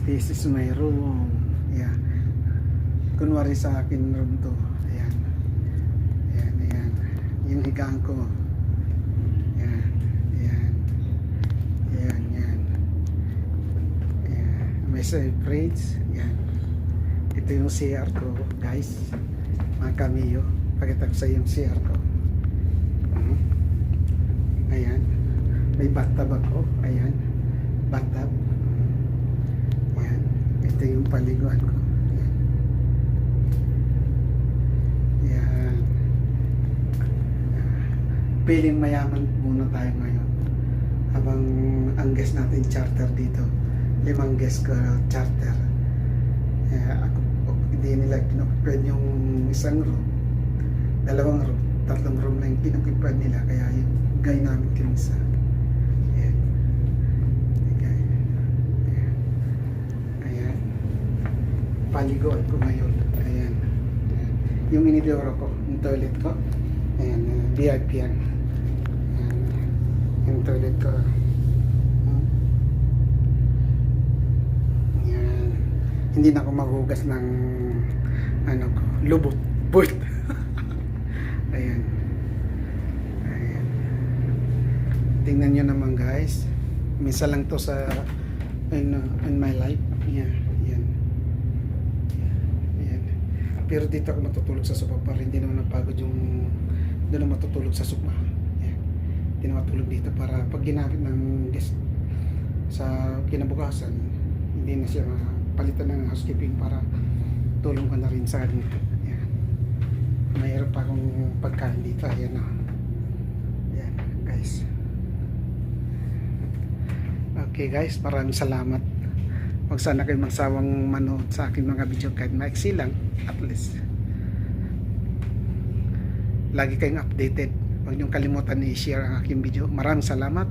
this is my room. Yeah. Kunwari sa akin room to. Ayan. Ayan, ayan. Yung higaan ko. Ayan. Ayan. Ayan, ayan. Ayan. May fridge. Ayan. Ito yung CR ko, guys. Mga kamiyo. Pakita ko sa yung CR ko. Ayan. May bathtub ako. Ayan. Bathtub. Ayan. Ito yung paliguan ko. Ayan. Ayan. Piling mayaman muna tayo ngayon. Habang ang guest natin charter dito. 5 guest ko charter. Ako, hindi nila kinukupan yung isang room. 2 room. 3 room lang yung kinukupan nila. Kaya yung gay namin kinisa. Ayan. Ayan. Ayan. Ayan. Paliguan ko ngayon. Ayan. Ayan. Yung inidoro ko. Yung toilet ko. Ayan. VIP yan. Ayan. Yung toilet ko. Ayan. Hindi na ako maghugas ng ano ko. Lubot. But. Ayan. Ayan. Tingnan nyo naman guys. Minsan lang to sa in my life. Ayan. Ayan. Ayan. Pero dito ako matutulog sa sofa para hindi naman napagod yung doon ako matutulog sa sofa. Ayan. Hindi na matulog dito para pag ginamit ng guest sa kinabukasan hindi na siya palitan ng housekeeping para tulong ko na rin sa akin. Ayan. Mayroon pa akong pagkain dito. Ayan o. Ayan guys. Okay guys, maraming salamat. Huwag sana kayo magsawang manood sa aking mga video kahit maiksi lang, at least lagi kayong updated. Huwag niyong kalimutan i-share ang aking video. Maraming salamat.